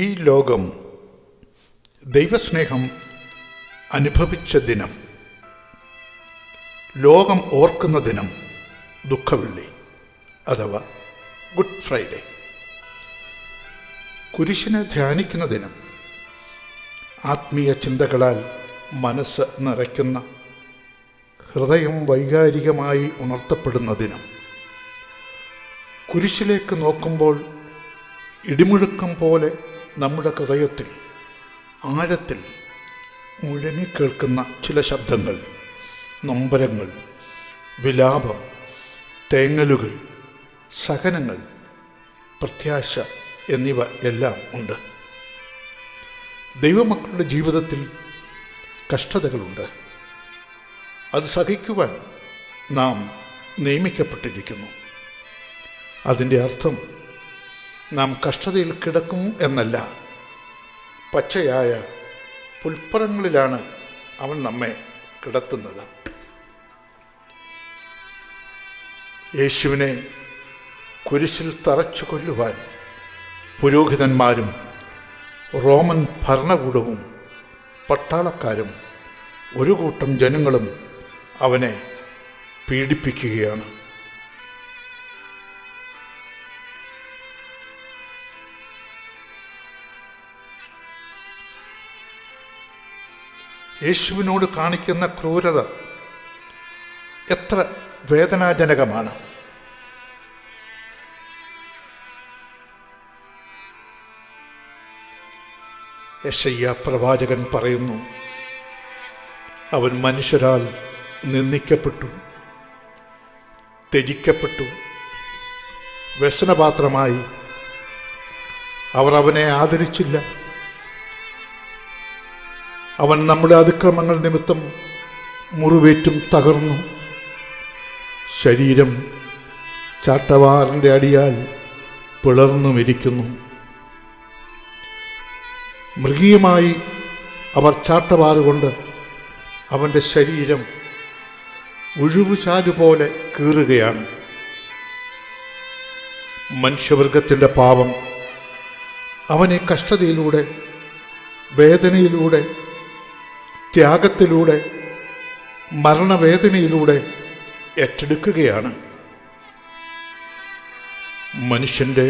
ഈ ലോകം ദൈവസ്നേഹം അനുഭവിച്ച ദിനം, ലോകം ഓർക്കുന്ന ദിനം ദുഃഖവെള്ളി അഥവാ ഗുഡ് ഫ്രൈഡേ, കുരിശിനെ ധ്യാനിക്കുന്ന ദിനം, ആത്മീയ ചിന്തകളാൽ മനസ്സ് നിറയ്ക്കുന്ന, ഹൃദയം വൈകാരികമായി ഉണർത്തപ്പെടുന്ന ദിനം, കുരിശിലേക്ക് നോക്കുമ്പോൾ ഇടിമുഴക്കം പോലെ നമ്മുടെ ഹൃദയത്തിൽ ആഴത്തിൽ മുഴങ്ങിക്കേൾക്കുന്ന ചില ശബ്ദങ്ങൾ, നൊമ്പരങ്ങൾ, വിലാപം, തേങ്ങലുകൾ, സഹനങ്ങൾ, പ്രത്യാശ എന്നിവ എല്ലാം ഉണ്ട്. ദൈവമക്കളുടെ ജീവിതത്തിൽ കഷ്ടതകളുണ്ട്. അത് സഹിക്കുവാൻ നാം നിയമിക്കപ്പെട്ടിരിക്കുന്നു. അതിൻ്റെ അർത്ഥം നാം കഷ്ടതയിൽ കിടക്കും എന്നല്ല. പച്ചയായ പുൽപ്പറങ്ങളിലാണ് അവൻ നമ്മെ കിടത്തുന്നത്. യേശുവിനെ കുരിശിൽ തറച്ചു കൊല്ലുവാൻ പുരോഹിതന്മാരും റോമൻ ഭരണകൂടവും പട്ടാളക്കാരും ഒരു കൂട്ടം ജനങ്ങളും അവനെ പീഡിപ്പിക്കുകയാണ്. യേശുവിനോട് കാണിക്കുന്ന ക്രൂരത എത്ര വേദനാജനകമാണ്. യെശയ്യാ പ്രവാചകൻ പറയുന്നു, അവൻ മനുഷ്യരാൽ നിന്ദിക്കപ്പെട്ടു, ത്യജിക്കപ്പെട്ടു, വ്യസനപാത്രമായി. അവർ അവനെ ആദരിച്ചില്ല. അവൻ നമ്മുടെ അതിക്രമങ്ങൾ നിമിത്തം മുറിവേറ്റും തകർന്നു. ശരീരം ചാട്ടവാറിൻ്റെ അടിയാൽ പിളർന്നുമിരിക്കുന്നു. മൃഗീയമായി അവർ ചാട്ടവാറുകൊണ്ട് അവൻ്റെ ശരീരം ഒഴിവുചാലുപോലെ കീറുകയാണ്. മനുഷ്യവർഗത്തിൻ്റെ പാപം അവനെ കഷ്ടതയിലൂടെ, വേദനയിലൂടെ, ത്യാഗത്തിലൂടെ, മരണവേദനയിലൂടെ ഏറ്റെടുക്കുകയാണ്. മനുഷ്യൻ്റെ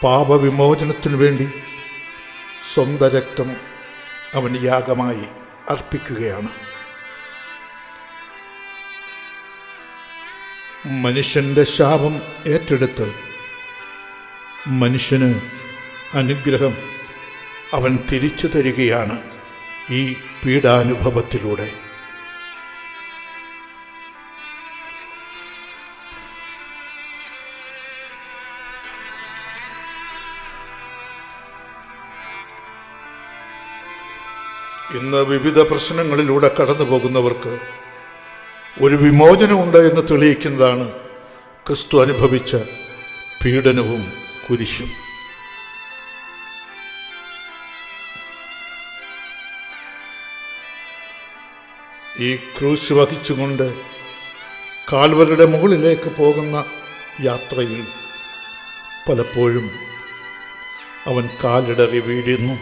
പാപവിമോചനത്തിനു വേണ്ടി സ്വന്തം രക്തം അവൻ യാഗമായി അർപ്പിക്കുകയാണ്. മനുഷ്യൻ്റെ ശാപം ഏറ്റെടുത്ത് മനുഷ്യന് അനുഗ്രഹം അവൻ തിരിച്ചു തരികയാണ് ഈ പീഡാനുഭവത്തിലൂടെ. ഇന്ന് വിവിധ പ്രശ്നങ്ങളിലൂടെ കടന്നു പോകുന്നവർക്ക് ഒരു വിമോചനമുണ്ട് എന്ന് തെളിയിക്കുന്നതാണ് ക്രിസ്തു അനുഭവിച്ച പീഡനവും കുരിശും. ഈ ക്രൂശ് വഹിച്ചുകൊണ്ട് കാൽവരുടെ മുകളിലേക്ക് പോകുന്ന യാത്രയിൽ പലപ്പോഴും അവൻ കാലിടറി വീഴുന്നു.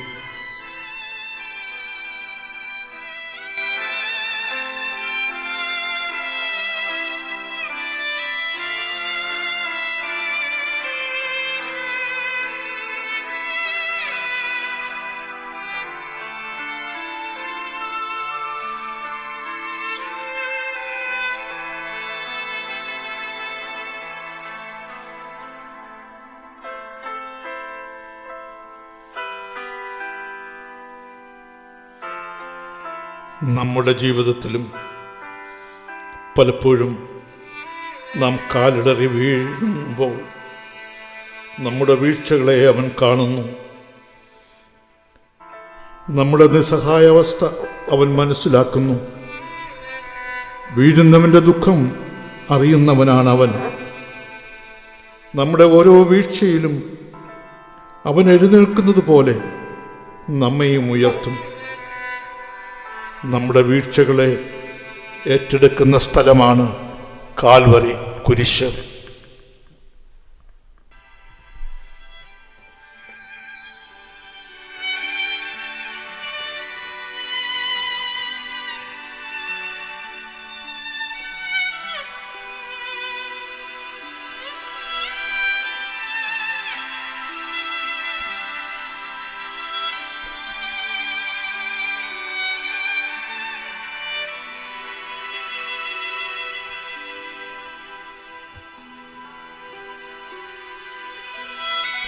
നമ്മുടെ ജീവിതത്തിലും പലപ്പോഴും നാം കാലിടറി വീഴുമ്പോൾ നമ്മുടെ വീഴ്ചകളെ അവൻ കാണുന്നു. നമ്മുടെ നിസ്സഹായാവസ്ഥ അവൻ മനസ്സിലാക്കുന്നു. വീഴുന്നവൻ്റെ ദുഃഖം അറിയുന്നവനാണ് അവൻ. നമ്മുടെ ഓരോ വീഴ്ചയിലും അവൻ എഴുന്നേൽക്കുന്നത് പോലെ നമ്മയും ഉയർത്തും. നമ്മുടെ വീഴ്ചകളെ ഏറ്റെടുക്കുന്ന സ്ഥലമാണ് കാൽവരി കുരിശ്.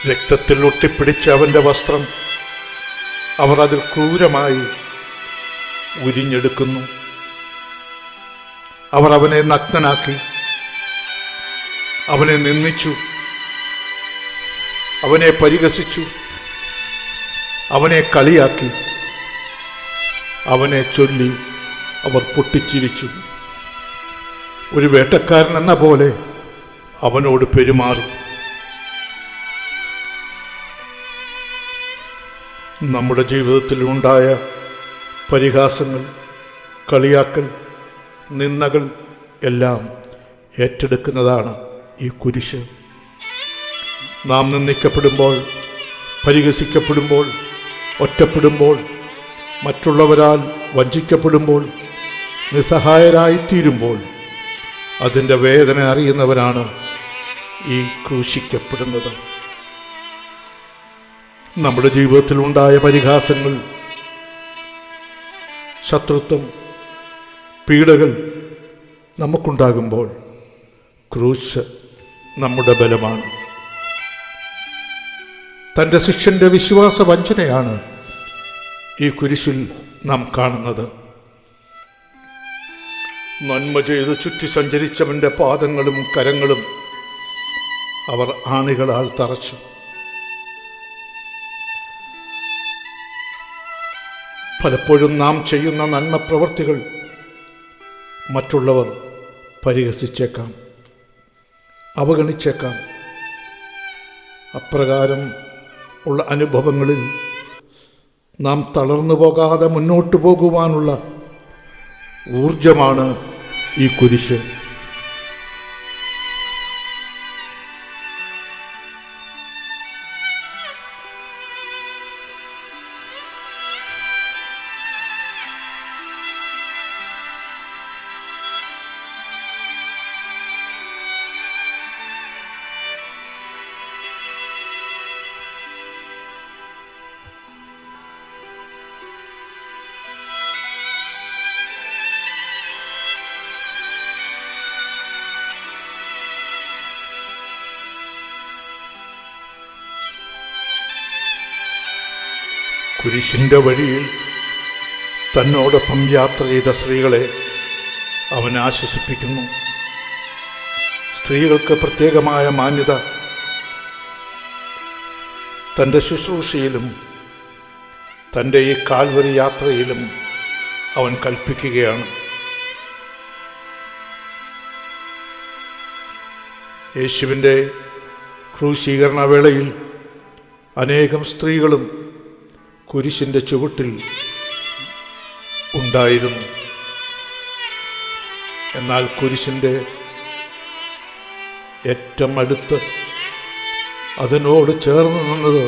രക്തത്തിൽ ഒട്ടിപ്പിടിച്ച അവൻ്റെ വസ്ത്രം അവർ അതിൽ ക്രൂരമായി ഉരിഞ്ഞെടുക്കുന്നു. അവർ അവനെ നഗ്നനാക്കി, അവനെ നിന്ദിച്ചു, അവനെ പരിഹസിച്ചു, അവനെ കളിയാക്കി, അവനെ ചൊല്ലി അവർ പൊട്ടിച്ചിരിച്ചു. ഒരു വേട്ടക്കാരൻ എന്ന പോലെ അവനോട് പെരുമാറി. നമ്മുടെ ജീവിതത്തിൽ ഉണ്ടായ പരിഹാസങ്ങൾ, കളിയാക്കൽ, നിന്ദകൾ എല്ലാം ഏറ്റെടുക്കുന്നതാണ് ഈ കുരിശ്. നാം നിന്ദിക്കപ്പെടുമ്പോൾ, പരിഹസിക്കപ്പെടുമ്പോൾ, ഒറ്റപ്പെടുമ്പോൾ, മറ്റുള്ളവരാൽ വഞ്ചിക്കപ്പെടുമ്പോൾ, നിസ്സഹായരായിത്തീരുമ്പോൾ അതിൻ്റെ വേദന അറിയുന്നവരാണ് ഈ ക്രൂശിക്കപ്പെടുന്നത്. നമ്മുടെ ജീവിതത്തിൽ ഉണ്ടായ പരിഹാസങ്ങൾ, ശത്രുത്വം, പീഡകൾ നമുക്കുണ്ടാകുമ്പോൾ ക്രൂശ് നമ്മുടെ ബലമാണ്. തൻ്റെ ശിഷ്യൻ്റെ വിശ്വാസ വഞ്ചനയാണ് ഈ കുരിശിൽ നാം കാണുന്നത്. നന്മ ചെയ്ത് ചുറ്റി സഞ്ചരിച്ചവൻ്റെ പാദങ്ങളും കരങ്ങളും അവർ ആണികളാൽ തറച്ചു. പലപ്പോഴും നാം ചെയ്യുന്ന നന്മ പ്രവൃത്തികൾ മറ്റുള്ളവർ പരിഹസിച്ചേക്കാം, അവഗണിച്ചേക്കാം. അപ്രകാരം ഉള്ള അനുഭവങ്ങളിൽ നാം തളർന്നു പോകാതെ മുന്നോട്ട് പോകുവാനുള്ള ഊർജമാണ് ഈ കുരിശ്. കുരിശിൻ്റെ വഴിയിൽ തന്നോടൊപ്പം യാത്ര ചെയ്ത സ്ത്രീകളെ അവൻ ആശ്വസിപ്പിക്കുന്നു. സ്ത്രീകൾക്ക് പ്രത്യേകമായ മാന്യത തൻ്റെ ശുശ്രൂഷയിലും തൻ്റെ ഈ കാൽവരി യാത്രയിലും അവൻ കൽപ്പിക്കുകയാണ്. യേശുവിൻ്റെ ക്രൂശീകരണ വേളയിൽ അനേകം സ്ത്രീകളും കുരിശിൻ്റെ ചുവട്ടിൽ ഉണ്ടായിരുന്നു. എന്നാൽ കുരിശിൻ്റെ ഏറ്റവും അടുത്ത് അതിനോട് ചേർന്ന് നിന്നത്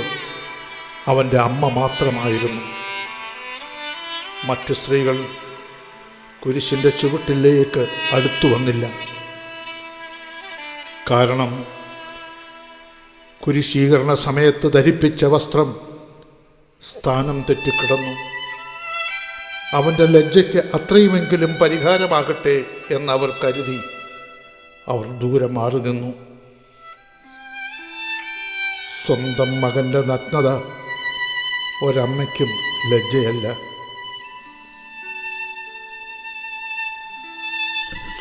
അവൻ്റെ അമ്മ മാത്രമായിരുന്നു. മറ്റു സ്ത്രീകൾ കുരിശിൻ്റെ ചുവട്ടിലേക്ക് അടുത്തു വന്നില്ല. കാരണം കുരിശീകരണ സമയത്ത് ധരിപ്പിച്ച വസ്ത്രം സ്ഥാനം തെറ്റിക്കിടന്നു. അവൻ്റെ ലജ്ജയ്ക്ക് അത്രയുമെങ്കിലും പരിഹാരമാകട്ടെ എന്നവർ കരുതി അവർ ദൂരെ മാറി നിന്നു. സ്വന്തം മകൻ്റെ നഗ്നത ഒരമ്മയ്ക്കും ലജ്ജയല്ല.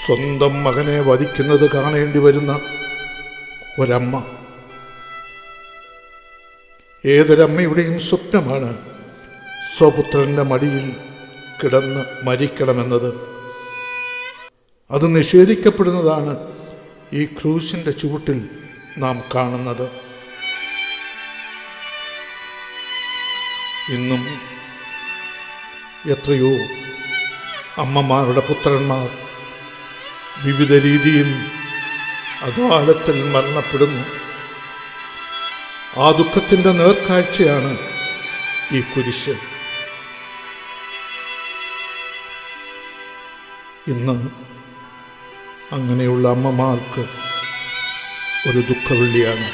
സ്വന്തം മകനെ വധിക്കുന്നത് കാണേണ്ടി വരുന്ന ഒരമ്മ, ഏതൊരമ്മയുടെയും സ്വപ്നമാണ് സ്വപുത്രൻ്റെ മടിയിൽ കിടന്ന് മരിക്കണമെന്നത്. അത് നിഷേധിക്കപ്പെടുന്നതാണ് ഈ ക്രൂശിൻ്റെ ചുവട്ടിൽ നാം കാണുന്നത്. ഇന്നും എത്രയോ അമ്മമാരുടെ പുത്രന്മാർ വിവിധ രീതിയിൽ അകാലത്തിൽ മരണപ്പെടുന്നു. ആ ദുഃഖത്തിൻ്റെ നേർക്കാഴ്ചയാണ് ഈ കുരിശ്. ഇന്ന് അങ്ങനെയുള്ള അമ്മമാർക്ക് ഒരു ദുഃഖവെള്ളിയാണ്.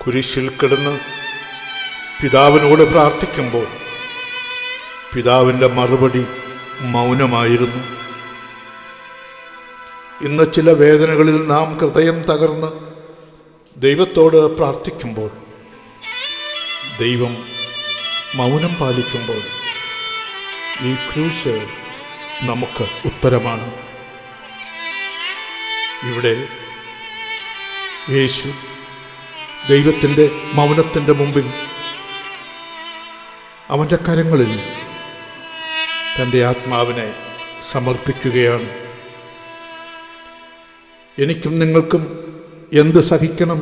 കുരിശിൽ കിടന്ന് പിതാവിനോട് പ്രാർത്ഥിക്കുമ്പോൾ പിതാവിൻ്റെ മറുപടി മൗനമായിരുന്നു. ഇന്ന് ചില വേദനകളിൽ നാം ഹൃദയം തകർന്ന് ദൈവത്തോട് പ്രാർത്ഥിക്കുമ്പോൾ ദൈവം മൗനം പാലിക്കുമ്പോൾ ഈ ക്രൂശ് നമുക്ക് ഉത്തരമാണ്. ഇവിടെ യേശു ദൈവത്തിൻ്റെ മൗനത്തിൻ്റെ മുമ്പിൽ അവൻ്റെ കരങ്ങളിൽ തൻ്റെ ആത്മാവിനെ സമർപ്പിക്കുകയാണ്. എനിക്കും നിങ്ങൾക്കും എന്ത് സഹിക്കണം,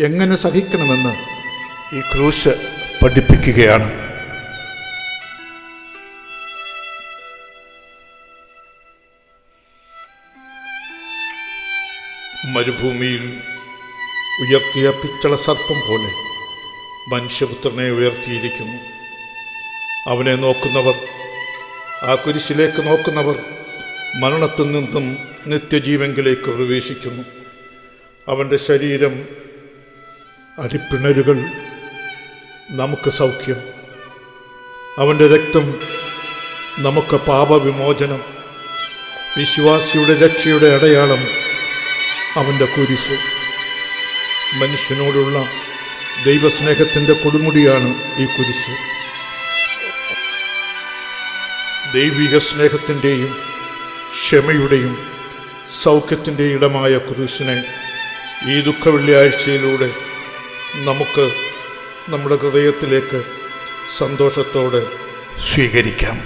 എങ്ങനെ സഹിക്കണമെന്ന് ഈ ക്രൂശ് പഠിപ്പിക്കുകയാണ്. മരുഭൂമിയിൽ ഉയർത്തിയ പിച്ചള സർപ്പം പോലെ മനുഷ്യപുത്രനെ ഉയർത്തിയിരിക്കുന്നു. അവനെ നോക്കുന്നവർ, ആ കുരിശിലേക്ക് നോക്കുന്നവർ മരണത്തിൽ നിന്നും നിത്യജീവങ്കിലേക്ക് പ്രവേശിക്കുന്നു. അവൻ്റെ ശരീരം, അടിപ്പിണരുകൾ നമുക്ക് സൗഖ്യം, അവൻ്റെ രക്തം നമുക്ക് പാപവിമോചനം, വിശ്വാസിയുടെ രക്ഷയുടെ അടയാളം അവൻ്റെ കുരിശ്. മനുഷ്യനോടുള്ള ദൈവസ്നേഹത്തിൻ്റെ കൊടുമുടിയാണ് ഈ കുരിശ്. ദൈവിക സ്നേഹത്തിൻ്റെയും ക്ഷമയുടെയും സൗഖ്യത്തിൻ്റെയും ഇടമായ കുരിശിനെ ഈ ദുഃഖവെള്ളിയാഴ്ചയിലൂടെ നമുക്ക് നമ്മുടെ ഹൃദയത്തിലേക്ക് സന്തോഷത്തോടെ സ്വീകരിക്കാം.